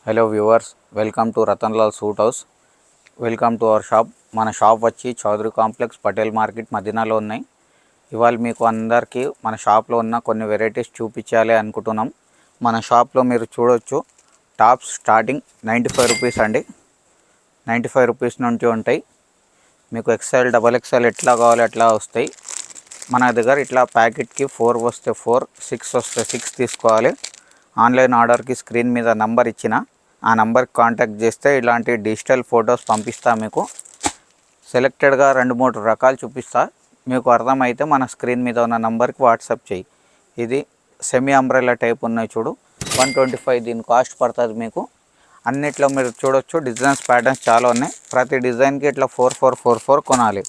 Hello viewers, welcome to Ratanlal suit house. Welcome to our shop. మన shop వచ్చి Chowdary complex, Patel market మదీనాలో ఉన్నాయి. ఇవాళ మీకు అందరికీ మన షాప్లో ఉన్న కొన్ని వెరైటీస్ చూపించాలి అనుకుంటున్నాం. మన షాప్లో మీరు చూడొచ్చు, టాప్స్ స్టార్టింగ్ 95 రూపీస్ అండి. 95 రూపీస్ నుంచి ఉంటాయి. మీకు ఎక్స్ఎల్, డబల్ ఎక్స్ఎల్ ఎట్లా కావాలి అట్లా వస్తాయి. మన దగ్గర ఇట్లా ప్యాకెట్కి 4 వస్తే 4, 6 వస్తే 6 తీసుకోవాలి. ఆన్లైన్ ఆర్డర్కి స్క్రీన్ మీద నంబర్ ఇచ్చిన ఆ నంబర్కి కాంటాక్ట్ చేస్తే ఇలాంటి డిజిటల్ ఫొటోస్ పంపిస్తా. మీకు సెలెక్టెడ్గా 2-3 రకాలు చూపిస్తా. మీకు అర్థమైతే మన స్క్రీన్ మీద ఉన్న నంబర్కి వాట్సాప్ చేయి. ఇది సెమీ అంబ్రెల్లా టైప్ ఉన్నాయి చూడు, 125 దీని కాస్ట్ పడుతుంది మీకు. అన్నిట్లో మీరు చూడొచ్చు డిజైన్స్, ప్యాటర్న్స్ చాలా ఉన్నాయి. ప్రతి డిజైన్కి ఇట్లా 4-4 కొనాలి.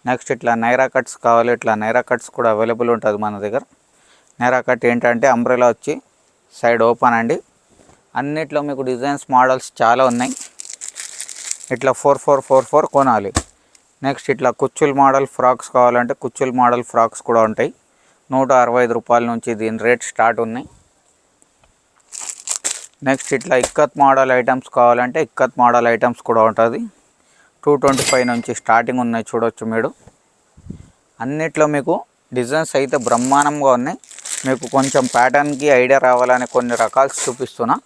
నెక్స్ట్ ఇట్లా నైరా కట్స్ కావాలి, ఇట్లా నైరా కట్స్ కూడా అవైలబుల్ ఉంటుంది మన దగ్గర. నైరా కట్ ఏంటంటే అంబ్రెల్లా వచ్చి సైడ్ ఓపెన్ అండి. అన్నిట్లో మీకు డిజైన్స్, మోడల్స్ చాలా ఉన్నాయి. ఇట్లా 4-4 కొనాలి. నెక్స్ట్ ఇట్లా కుచ్చుల్ మోడల్ ఫ్రాక్స్ కావాలంటే కుచ్చుల్ మోడల్ ఫ్రాక్స్ కూడా ఉంటాయి. 165 రూపాయల నుంచి దీని రేట్ స్టార్ట్ ఉన్నాయి. నెక్స్ట్ ఇట్లా ఇక్కత్ మోడల్ ఐటమ్స్ కావాలంటే ఇక్కత్ మోడల్ ఐటమ్స్ కూడా ఉంటుంది. 225 నుంచి స్టార్టింగ్ ఉన్నాయి చూడొచ్చు మీరు. అన్నిట్లో మీకు డిజైన్స్ అయితే బ్రహ్మాండంగా ఉన్నాయి. మీకు కొంచెం ప్యాటర్న్కి ఐడియా రావాలని కొన్ని రకాలు చూపిస్తున్నా.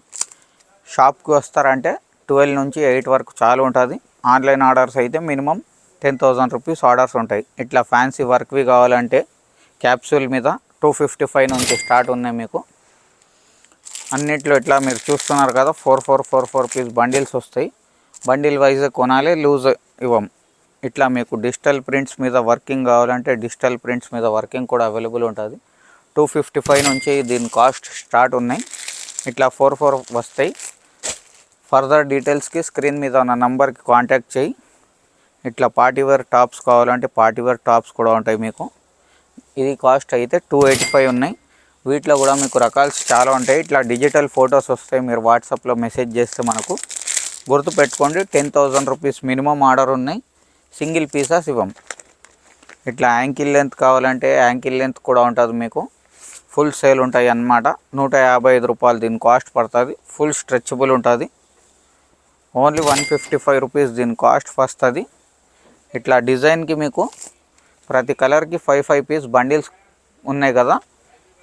షాప్కి వస్తారంటే 12 నుంచి 8 వరకు చాలు ఉంటుంది. ఆన్లైన్ ఆర్డర్స్ అయితే మినిమం 10,000 రూపీస్ ఆర్డర్స్ ఉంటాయి. ఇట్లా ఫ్యాన్సీ వర్క్వి కావాలంటే క్యాప్సూల్ మీద 255 నుంచి స్టార్ట్ ఉన్నాయి మీకు. అన్నిట్లో ఇట్లా మీరు చూస్తున్నారు కదా, 4 పీస్ బండిల్స్ వస్తాయి. బండిల్ వైజ్ కొనాలి, లూజ్ ఇవ్వం. ఇట్లా మీకు డిజిటల్ ప్రింట్స్ మీద వర్కింగ్ కావాలంటే డిజిటల్ ప్రింట్స్ మీద వర్కింగ్ కూడా అవైలబుల్ ఉంటుంది. 255 నుంచి దీని కాస్ట్ స్టార్ట్ ఉన్నాయి. ఇట్లా 4 వస్తాయి. ఫర్దర్ డీటెయిల్స్కి స్క్రీన్ మీద ఉన్న నంబర్కి కాంటాక్ట్ చేయి. ఇట్లా పార్టీవేర్ టాప్స్ కావాలంటే పార్టీవేర్ టాప్స్ కూడా ఉంటాయి మీకు. ఇది కాస్ట్ అయితే 285 ఉన్నాయి. వీటిలో కూడా మీకు రకాలు చాలా ఉంటాయి. ఇట్లా డిజిటల్ ఫొటోస్ వస్తాయి. మీరు వాట్సాప్లో మెసేజ్ చేస్తే మనకు గుర్తుపెట్టుకోండి, 10,000 రూపీస్ మినిమం ఆర్డర్ ఉన్నాయి. సింగిల్ పీసెస్ ఇవ్వం. ఇట్లా యాంకిల్ లెంత్ కావాలంటే యాంకిల్ లెంత్ కూడా ఉంటుంది మీకు. ఫుల్ సేల్ ఉంటాయి అన్నమాట. 155 రూపాయలు దీని కాస్ట్ పడుతుంది. ఫుల్ స్ట్రెచబుల్ ఉంటుంది. ఓన్లీ 155 రూపీస్ దీని కాస్ట్ వస్తుంది. ఇట్లా డిజైన్కి మీకు ప్రతి కలర్కి 5 పీస్ బండిల్స్ ఉన్నాయి కదా,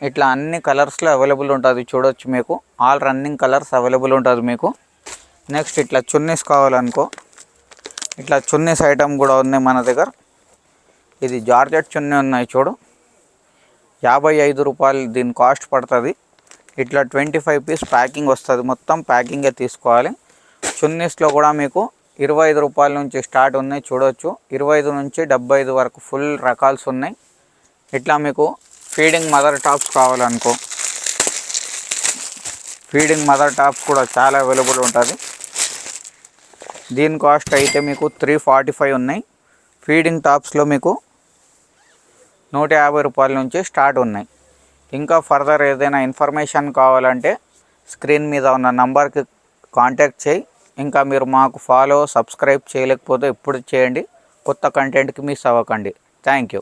ఇట్లా అన్ని కలర్స్లో అవైలబుల్ ఉంటుంది చూడొచ్చు మీకు. ఆల్ రన్నింగ్ కలర్స్ అవైలబుల్ ఉంటుంది మీకు. నెక్స్ట్ ఇట్లా చున్నీస్ కావాలనుకో, ఇట్లా చున్నీస్ ఐటమ్ కూడా ఉన్నాయి మన దగ్గర. ఇది జార్జెట్ చున్నీ ఉన్నాయి చూడు, 55 రూపాయలు దీని కాస్ట్ పడుతుంది. ఇట్లా 25 పీస్ ప్యాకింగ్ వస్తుంది. మొత్తం ప్యాకింగే తీసుకోవాలి. చున్నీస్లో కూడా మీకు 25 రూపాయల నుంచి స్టార్ట్ ఉన్నాయి చూడొచ్చు. 25 నుంచి 75 వరకు ఫుల్ రకాల్స్ ఉన్నాయి. ఇట్లా మీకు ఫీడింగ్ మదర్ టాప్స్ కావాలనుకో, ఫీడింగ్ మదర్ టాప్స్ కూడా చాలా అవైలబుల్ ఉంటుంది. దీని కాస్ట్ అయితే మీకు 345 ఉన్నాయి. ఫీడింగ్ టాప్స్లో మీకు 150 రూపాయల నుంచి స్టార్ట్ ఉన్నాయి. ఇంకా ఫర్దర్ ఏదైనా ఇన్ఫర్మేషన్ కావాలంటే స్క్రీన్ మీద ఉన్న నంబర్కి కాంటాక్ట్ చేయి. ఇంకా మీరు మాకు సబ్స్క్రైబ్ చేయలేకపోతే ఇప్పుడు చేయండి. కొత్త కంటెంట్కి మిస్ అవ్వకండి. Thank you.